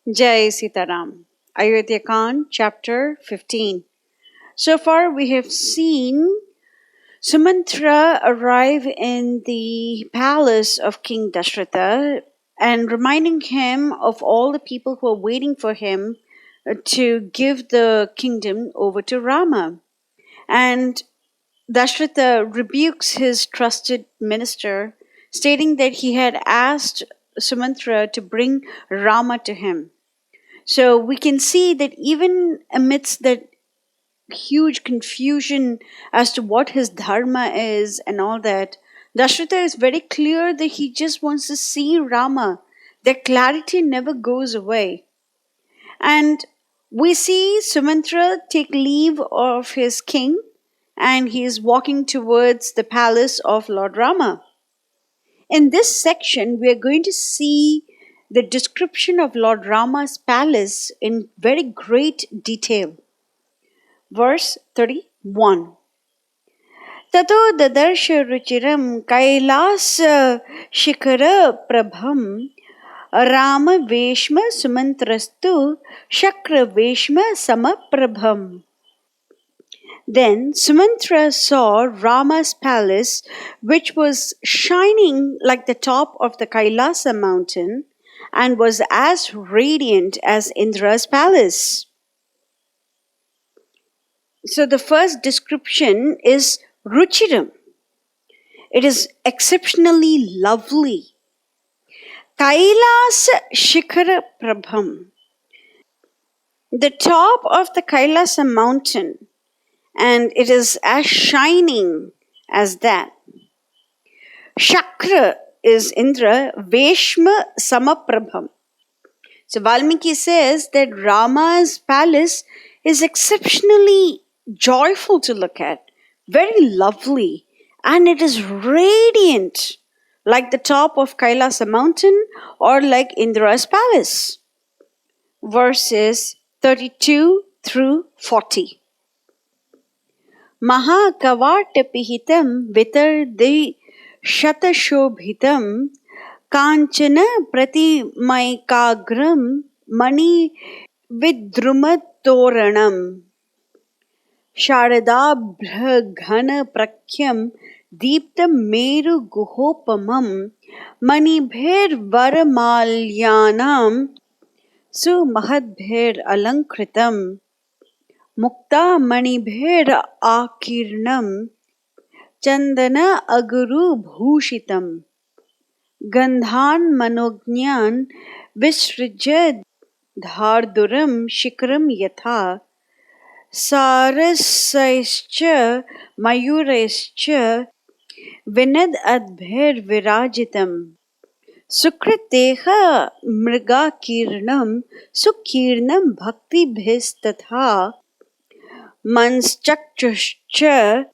Jai Sitaram. Ayodhya chapter 15. So far we have seen Sumantra arrive in the palace of King Dashratha and reminding him of all the people who are waiting for him to give the kingdom over to Rama. And Dashratha rebukes his trusted minister, stating that he had asked Sumantra to bring Rama to him. So we can see that even amidst that huge confusion as to what his dharma is and all that, Dashratha is very clear that he just wants to see Rama. That clarity never goes away. And we see Sumantra take leave of his king and he is walking towards the palace of Lord Rama. In this section, we are going to see the description of Lord Rama's palace in very great detail. Verse 31. Tato dadarsha ruciraṃ kailāsa śikhara prabham Rama veśma sumantrastu śakra veśma samaprabham. Then Sumantra saw Rama's palace, which was shining like the top of the Kailāsa mountain and was as radiant as Indra's palace. So the first description is ruciraṃ. It is exceptionally lovely. Kailāsa śikhara prabham. The top of the Kailāsa mountain, and it is as shining as that. Śakra is Indra, veśma samaprabham. So Valmiki says that Rama's palace is exceptionally joyful to look at, very lovely, and it is radiant like the top of Kailāsa mountain or like Indra's palace. Verses 32 through 40. mahā kavāṭa pihitaṃ vitardi śobhitam kāñcana pratimai kāgraṃ maṇi vidruma toraṇam śāradābhra ghana prakhyaṃ dīptaṃ Meru guhopamam maṇibhir varamalyanam sumahadbhir alankritam mukta maṇibhir ākirṇam chandana aguru bhūṣitam gandhan manogñan visrija dhārduram śikharaṃ yatha sārasaischa mayuraischa vinad adbhir virajitam sukriteha mrigakirṇam sukirṇam bhaktibhistatha manschakshuscha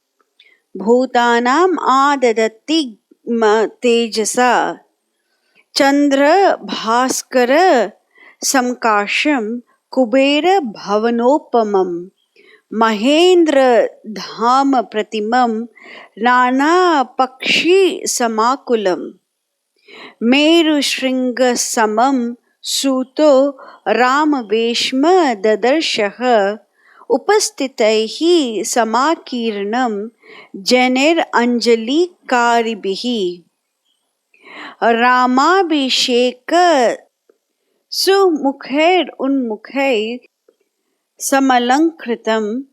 bhūtānam ādadati tejasa chandra bhaskara samkasham kubera bhavanopamam mahendra dhama pratimam nana pakshi samakulam Meru shringa samam suto Rama veśma dadarshaha upastitaihi samakirnam janir anjali karibihi Ramabhisheka sumukhair unmukhair samalankritam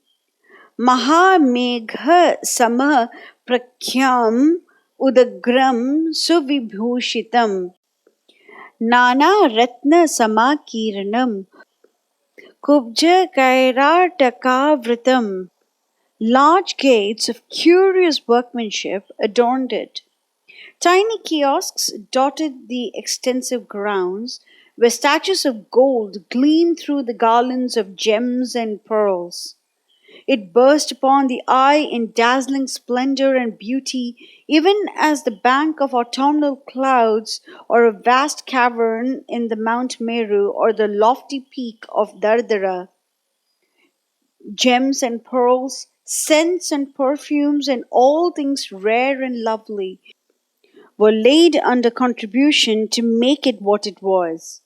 mahā sama prakhyaṃ udagram suvibhūṣitam nana ratna samakirnam kubja kairatakavritam. Large gates of curious workmanship adorned it. Tiny kiosks dotted the extensive grounds, where statues of gold gleamed through the garlands of gems and pearls. It burst upon the eye in dazzling splendor and beauty, even as the bank of autumnal clouds, or a vast cavern in the Mount Meru, or the lofty peak of Dardara. Gems and pearls, scents and perfumes, and all things rare and lovely were laid under contribution to make it what it was.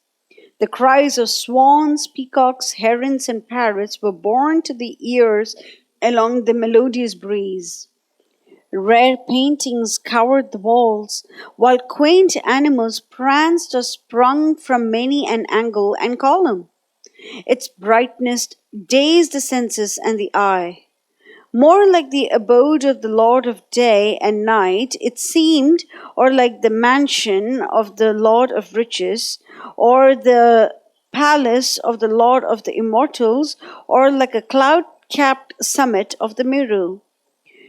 The cries of swans, peacocks, herons, and parrots were borne to the ears along the melodious breeze. Rare paintings covered the walls, while quaint animals pranced or sprung from many an angle and column. Its brightness dazed the senses and the eye. More like the abode of the Lord of Day and Night, it seemed, or like the mansion of the Lord of Riches, or the palace of the Lord of the Immortals, or like a cloud capped summit of the Meru.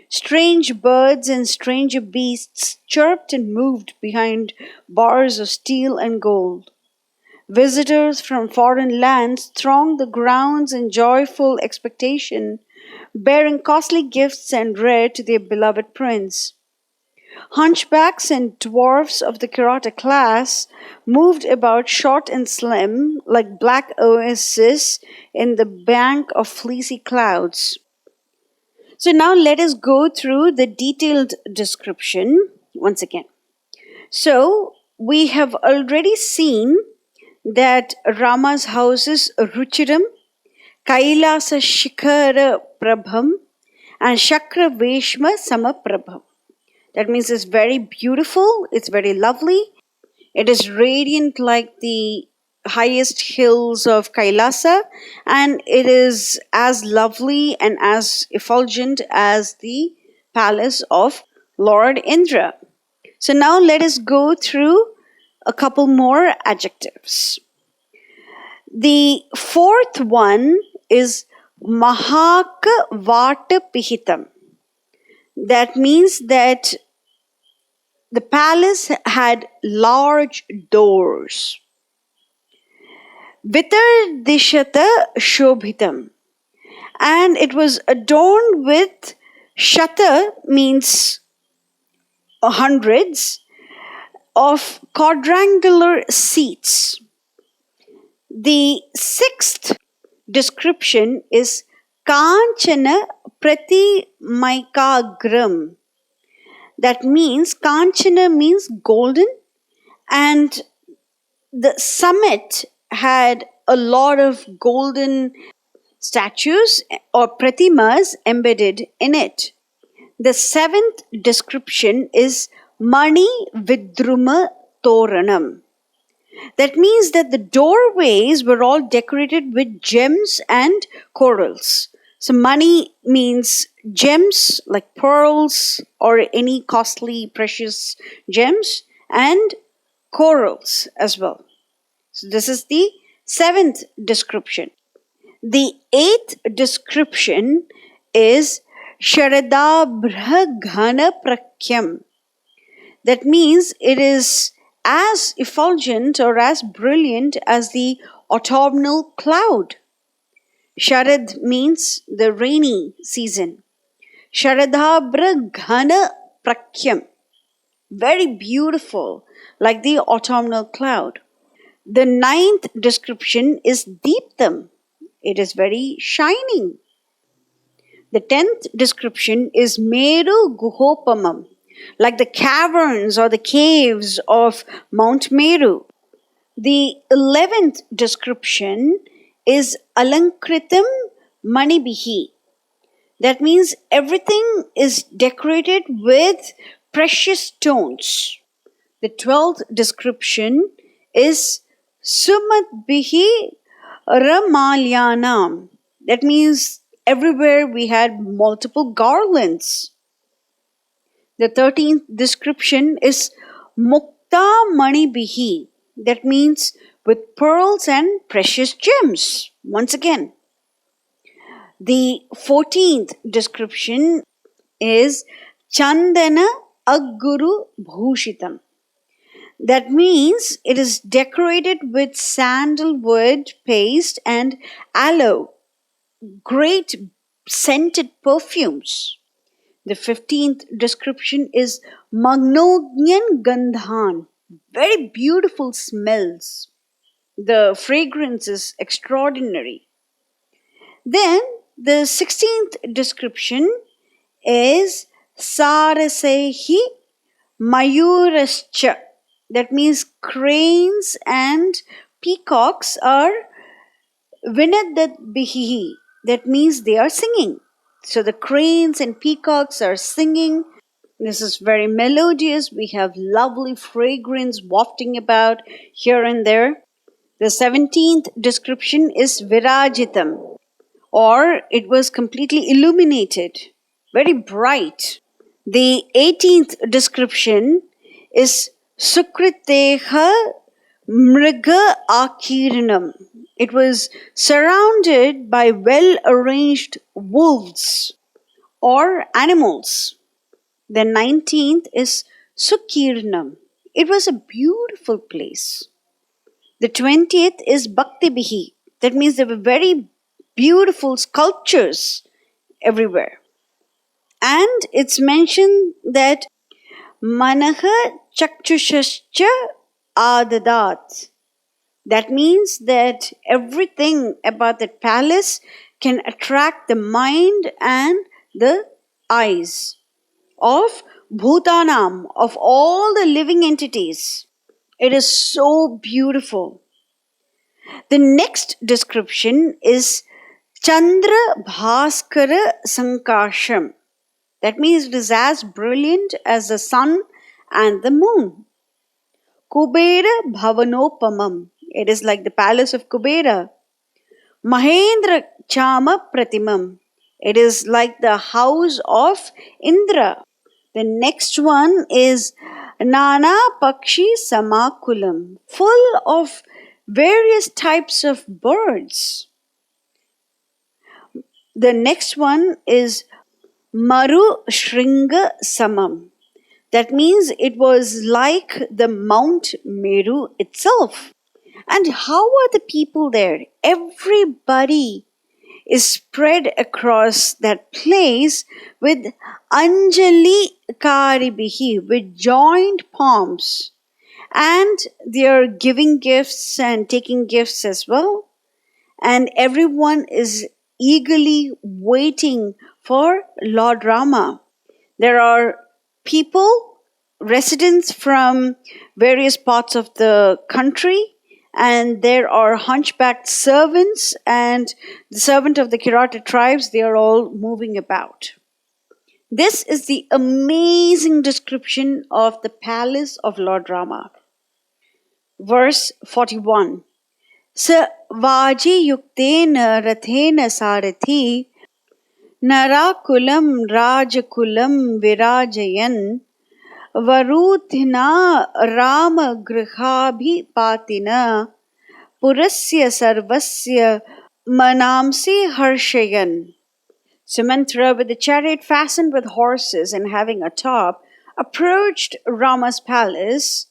Strange birds and stranger beasts chirped and moved behind bars of steel and gold. Visitors from foreign lands thronged the grounds in joyful expectation, bearing costly gifts and rare to their beloved prince. Hunchbacks and dwarfs of the kavāṭa class moved about short and slim, like black oases in the bank of fleecy clouds. So now let us go through the detailed description once again. So we have already seen that Rama's house is ruciraṃ, kailāsa śikhara prabham, and śakra veśma samaprabham. That means it's very beautiful, it's very lovely, it is radiant like the highest hills of Kailāsa, and it is as lovely and as effulgent as the palace of Lord Indra. So now let us go through a couple more adjectives. The fourth one is mahā kavāṭa pihitaṃ. That means that the palace had large doors. Vitardi śobhitam. And it was adorned with śata, means hundreds, of quadrangular seats. The sixth description is kāñcana pratimai kāgraṃ. That means kāñcana means golden, and the summit had a lot of golden statues or pratimas embedded in it. The seventh description is maṇi vidruma toraṇam. That means that the doorways were all decorated with gems and corals. So maṇi means gems like pearls or any costly precious gems, and corals as well. So this is the seventh description. The eighth description is śāradābhra ghana prakhyaṃ. That means it is as effulgent or as brilliant as the autumnal cloud. Sharad means the rainy season. śāradābhra ghana prakhyaṃ. Very beautiful, like the autumnal cloud. The ninth description is dīptaṃ. It is very shining. The 10th description is Meru guhopamam, like the caverns or the caves of Mount Meru. The 11th description is alankritam manibihi. That means everything is decorated with precious stones. The 12th description is sumatbihi ramalyanam. That means everywhere we had multiple garlands. The 13th description is mukta manibihi. That means with pearls and precious gems. Once again. The 14th description is chandana agguru bhushitam. That means it is decorated with sandalwood paste and aloe, great scented perfumes. The 15th description is magnognian gandhan, very beautiful smells. The fragrance is extraordinary. Then the 16th description is sarasehi mayurascha. That means cranes and peacocks are vinadadbihi. That means they are singing. So the cranes and peacocks are singing. This is very melodious. We have lovely fragrance wafting about here and there. The 17th description is virajitam, or it was completely illuminated, very bright. The 18th description is sukriteha mriga akiranam. It was surrounded by well arranged wolves or animals. The 19th is Sukirnam. It was a beautiful place. The 20th is Bhaktibihi. That means there were very beautiful sculptures everywhere. And it's mentioned that Manaha Chakchushascha Adadat. That means that everything about that palace can attract the mind and the eyes of bhutanam, of all the living entities. It is so beautiful. The next description is Chandra Bhaskara Sankasham. That means it is as brilliant as the sun and the moon. Kubera Bhavanopamam. It is like the palace of Kubera. Mahendra Chama Pratimam. It is like the house of Indra. The next one is Nana Pakshi Samakulam, full of various types of birds. The next one is Maru Shringa Samam. That means it was like the Mount Meru itself. And how are the people there? Everybody is spread across that place with Anjali Karibihi, with joined palms. And they are giving gifts and taking gifts as well. And everyone is eagerly waiting for Lord Rama. There are people, residents from various parts of the country, and there are hunchbacked servants and the servant of the Kirata tribes. They are all moving about. This is the amazing description of the palace of Lord Rama. Verse 41. Sa vaji yuktena rathena sarathi narakulam rajakulam virajayan Varuthina Rama Grihābhi Patina Purasya Sarvasya Manamsi Harshayan. Sumantra, with the chariot fastened with horses and having a top, approached Rama's palace,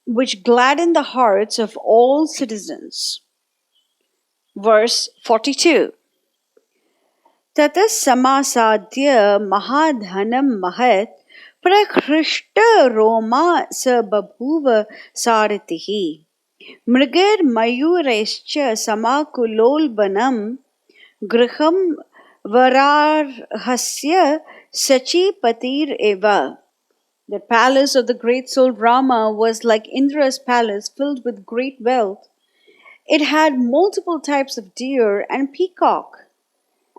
which gladdened the hearts of all citizens. Verse 42. Tata samasadya mahādhanam mahat prakrishta Roma sababhuva saratihi. Mrigar mayurescha samakulolbanam griham vararhasya sachipatir eva. The palace of the great soul Rama was like Indra's palace, filled with great wealth. It had multiple types of deer and peacock.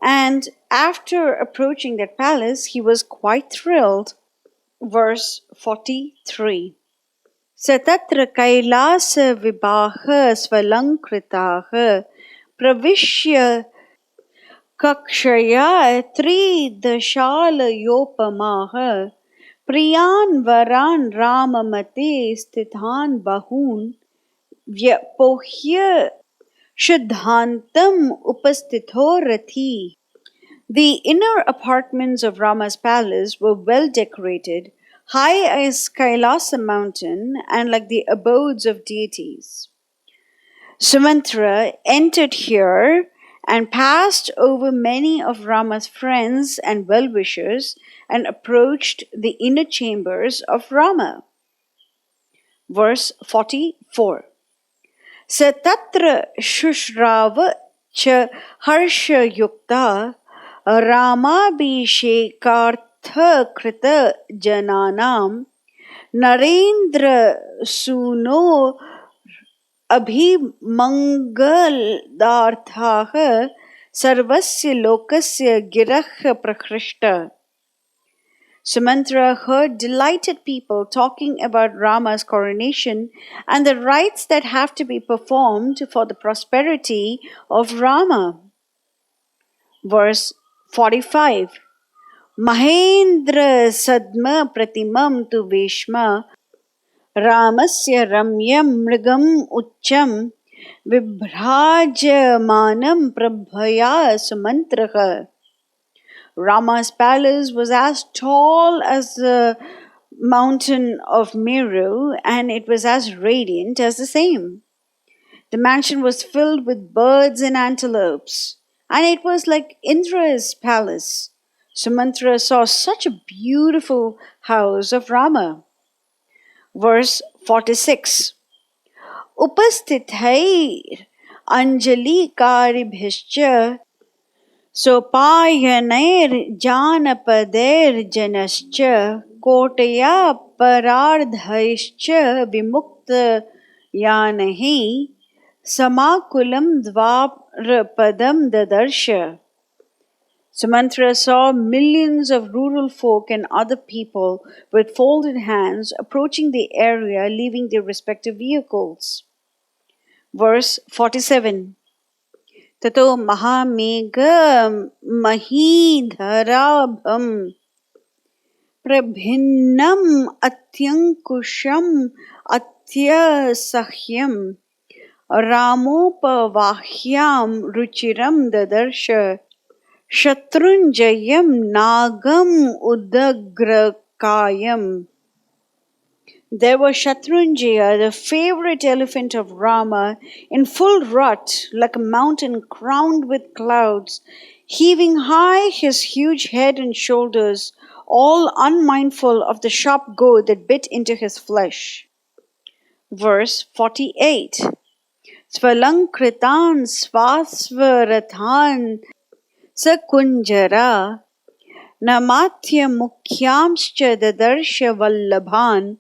And after approaching that palace, he was quite thrilled. Verse 43. Satatra kailāsa vibāha svalankritaha pravishya kakshaya tridashala yopamaha priyan varan ramamate stithan bahun vyapohya shuddhantam upastitho rathi. The inner apartments of Rama's palace were well decorated, high as Kailāsa mountain and like the abodes of deities. Sumantra entered here and passed over many of Rama's friends and well-wishers and approached the inner chambers of Rama. Verse 44. Sa tatra shushrava cha harsha yukta Ramabhishekartha krita jananam Narendra suno अभिमङ्गलार्थाः सर्वस्य लोकस्य गिरः प्रहृष्ट. Sumantra heard delighted people talking about Rama's coronation and the rites that have to be performed for the prosperity of Rama. Verse 45. Mahendra sadma pratimam tu veśma Ramasya ramyam mrigam ucham vibhrajamanam prabhaya sumantraha. Rama's palace was as tall as the mountain of Meru, and it was as radiant as the same. The mansion was filled with birds and antelopes, and it was like Indra's palace. Sumantra saw such a beautiful house of Rama. Verse 46. Upastithair anjali karibhischa सोपायनैर् जानपदैर्जनश्च कोटया परार्धैश्च विमुक्तयानैः समाकुलं द्वारपदं ददर्श. Sumantra saw millions of rural folk and other people with folded hands approaching the area, leaving their respective vehicles. Verse 47. Tato mahamegha mahīdharabham prabhinnam atyankusham atyasahyam ramopavahyam ruciraṃ dadarsha shatrunjayam nagam udagrakayam. There was Shatrunjaya, the favorite elephant of Rama, in full rut, like a mountain crowned with clouds, heaving high his huge head and shoulders, all unmindful of the sharp goad that bit into his flesh. Verse 48. Svalankritan svasvarathan sakunjara namatya mukhyamscha dadarsha vallabhan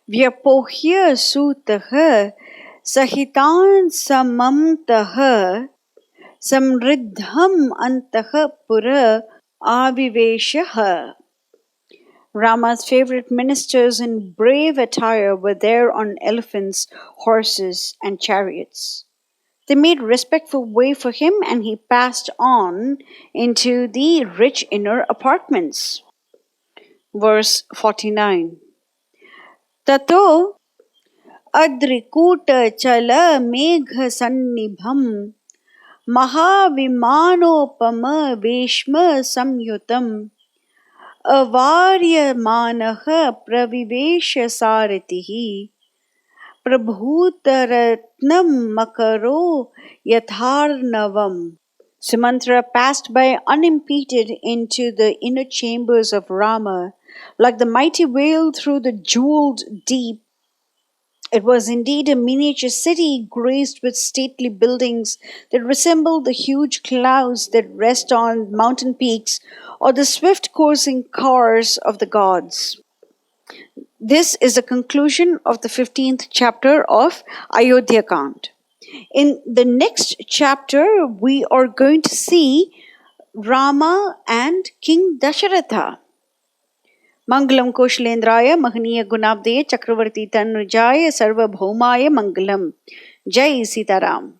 Vyapohya sutaha sahitan samamtaha samriddham antaha pura aviveshaha. Rama's favorite ministers in brave attire were there on elephants, horses, and chariots. They made respectful way for him, and he passed on into the rich inner apartments. Verse 49. Tato adrikuta chala megha sannibham mahavimanopama veśma samyutam avaryamanaha pravivesha saratihi prabhutaratnam makaro yatharnavam. Sumantra passed by unimpeded into the inner chambers of Rama, like the mighty whale through the jeweled deep. It was indeed a miniature city graced with stately buildings that resembled the huge clouds that rest on mountain peaks or the swift coursing cars of the gods. This is the conclusion of the 15th chapter of Ayodhya Kand. In the next chapter, we are going to see Rama and King Dasharatha. Mangalam Koshalendraya Mahaniya Gunabdeye Chakravarti Tanujaya Sarvabhaumaya Mangalam. Jai Sitaram.